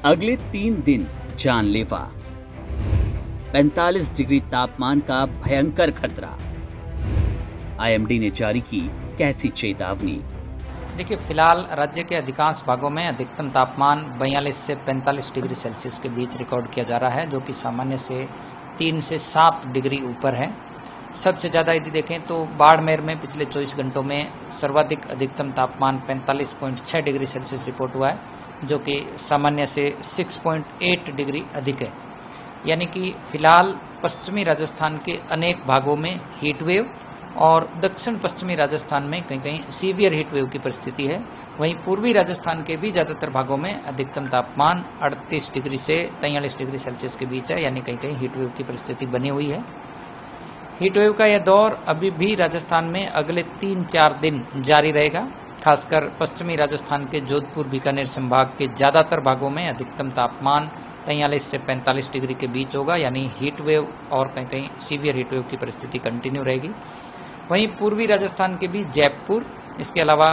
अगले 3 दिन जानलेवा। 45 डिग्री तापमान का भयंकर खतरा। आईएमडी ने जारी की कैसी चेतावनी। देखिए, फिलहाल राज्य के अधिकांश भागों में अधिकतम तापमान 42 से 45 डिग्री सेल्सियस के बीच रिकॉर्ड किया जा रहा है, जो कि सामान्य से 3 से 7 डिग्री ऊपर है। सबसे ज़्यादा यदि देखें तो बाड़मेर में पिछले 24 घंटों में सर्वाधिक अधिकतम तापमान 45.6 डिग्री सेल्सियस रिपोर्ट हुआ है, जो कि सामान्य से 6.8 डिग्री अधिक है। यानी कि फिलहाल पश्चिमी राजस्थान के अनेक भागों में हीट वेव और दक्षिण पश्चिमी राजस्थान में कहीं कहीं सीवियर हीट वेव की परिस्थिति है। वहीं पूर्वी राजस्थान के भी ज़्यादातर भागों में अधिकतम तापमान 38 डिग्री से 43 डिग्री सेल्सियस के बीच है, यानी कहीं कहीं हीट वेव की परिस्थिति बनी हुई है। हीट वेव का यह दौर अभी भी राजस्थान में अगले 3-4 दिन जारी रहेगा। खासकर पश्चिमी राजस्थान के जोधपुर बीकानेर संभाग के ज़्यादातर भागों में अधिकतम तापमान 43 से 45 डिग्री के बीच होगा, यानी हीट वेव और कहीं कहीं सीवियर हीट वेव की परिस्थिति कंटिन्यू रहेगी। वहीं पूर्वी राजस्थान के भी जयपुर, इसके अलावा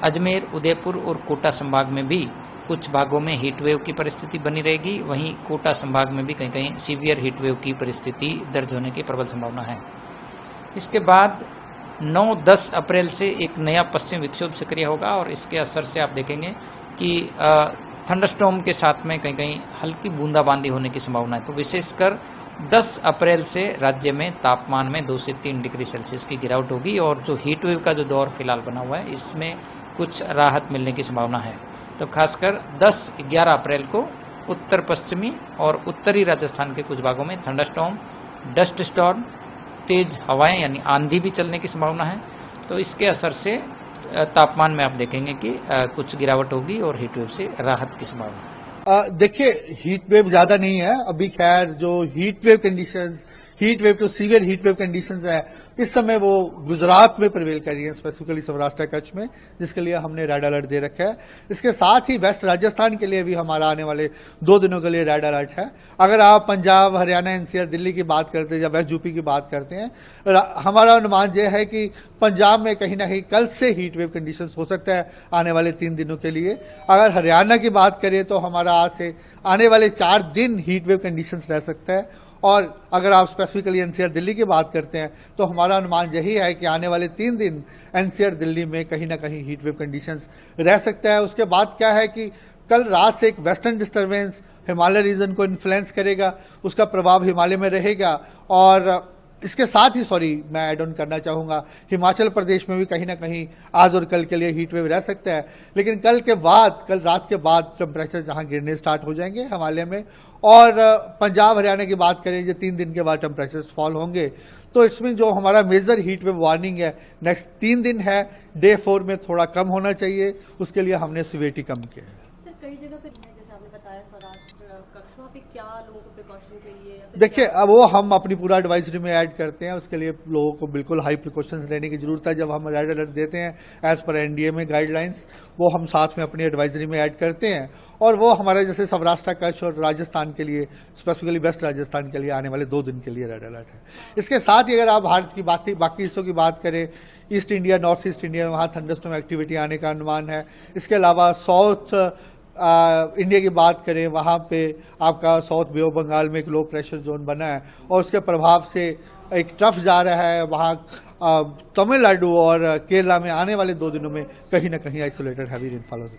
अजमेर, उदयपुर और कोटा संभाग में भी कुछ भागों में हीट वेव की परिस्थिति बनी रहेगी। वहीं कोटा संभाग में भी कहीं कहीं सीवियर हीट वेव की परिस्थिति दर्ज होने की प्रबल संभावना है। इसके बाद 9-10 अप्रैल से एक नया पश्चिम विक्षोभ सक्रिय होगा और इसके असर से आप देखेंगे कि थंडरस्टॉर्म के साथ में कहीं कहीं हल्की बूंदाबांदी होने की संभावना है। तो विशेषकर 10 अप्रैल से राज्य में तापमान में 2 से 3 डिग्री सेल्सियस की गिरावट होगी और जो हीट वेव का जो दौर फिलहाल बना हुआ है, इसमें कुछ राहत मिलने की संभावना है। तो खासकर 10-11 अप्रैल को उत्तर पश्चिमी और उत्तरी राजस्थान के कुछ भागों में थंडरस्टॉर्म, डस्ट स्टॉर्म, तेज हवाएं यानी आंधी भी चलने की संभावना है। तो इसके असर से तापमान में आप देखेंगे कि कुछ गिरावट होगी और हीट वेव से राहत की संभावना। देखिए, हीट वेव ज्यादा नहीं है अभी। खैर, जो heat wave conditions, heat wave तो सीवियर हीट वेव कंडीशंस है, इस समय वो गुजरात में प्रिवेल कर रही है, स्पेसिफिकली सौराष्ट्र कच्छ में, जिसके लिए हमने रेड अलर्ट दे रखा है। इसके साथ ही वेस्ट राजस्थान के लिए भी हमारा आने वाले 2 दिनों के लिए रेड अलर्ट है। अगर आप पंजाब, हरियाणा, एनसीआर, दिल्ली की बात करते हैं या वेस्ट यूपी की बात करते हैं, हमारा अनुमान यह है कि पंजाब में कहीं ना कहीं कल से हीट वेव कंडीशंस हो सकता है आने वाले 3 दिनों के लिए। अगर हरियाणा की बात करें तो हमारा आज से आने वाले 4 दिन हीट वेव कंडीशंस रह सकता है। और अगर आप स्पेसिफिकली एनसीआर दिल्ली की बात करते हैं तो हमारा अनुमान यही है कि आने वाले 3 दिन एनसीआर दिल्ली में कहीं ना कहीं हीट वेव कंडीशंस रह सकता है। उसके बाद क्या है कि कल रात से एक वेस्टर्न डिस्टर्बेंस हिमालय रीजन को इन्फ्लुएंस करेगा, उसका प्रभाव हिमालय में रहेगा। और इसके साथ ही मैं ऐड ऑन करना चाहूंगा, हिमाचल प्रदेश में भी कहीं ना कहीं आज और कल के लिए हीट वेव रह सकता है। लेकिन कल रात के बाद टेम्परेचर जहां गिरने स्टार्ट हो जाएंगे हिमालय में। और पंजाब, हरियाणा की बात करें, जो 3 दिन के बाद टेम्परेचर फॉल होंगे। तो इसमें जो हमारा मेजर हीट वेव वार्निंग है नेक्स्ट 3 दिन है, डे 4 में थोड़ा कम होना चाहिए। उसके लिए हमने सिवियरिटी कम किया है। कई जगह पे जैसे आपने बताया सौराष्ट्र कच्छ, वहाँ पे क्या लोगों को प्रिकॉशन चाहिए? देखिए, अब वो हम अपनी पूरा एडवाइजरी में ऐड करते हैं। उसके लिए लोगों को बिल्कुल हाई प्रिकॉशंस लेने की जरूरत है। जब हम रेड अलर्ट देते हैं एज पर एनडीए में गाइडलाइंस, वो हम साथ में अपनी एडवाइजरी में ऐड करते हैं। और वो हमारे जैसे सौराष्ट्र कच्छ और राजस्थान के लिए, स्पेसिफिकली वेस्ट राजस्थान के लिए आने वाले 2 दिन के लिए रेड अलर्ट है। इसके साथ ही अगर आप भारत की बाकी हिस्सों की बात करें, east India, north east India, वहाँ थंडरस्टॉर्म एक्टिविटी आने का अनुमान है। इसके अलावा साउथ इंडिया की बात करें, वहाँ पे आपका साउथ बे ऑफ बंगाल में एक लो प्रेशर जोन बना है और उसके प्रभाव से एक ट्रफ जा रहा है। वहाँ तमिलनाडु और केरला में आने वाले 2 दिनों में कहीं ना कहीं आइसोलेटेड हैवी रेनफॉल हो सकता है।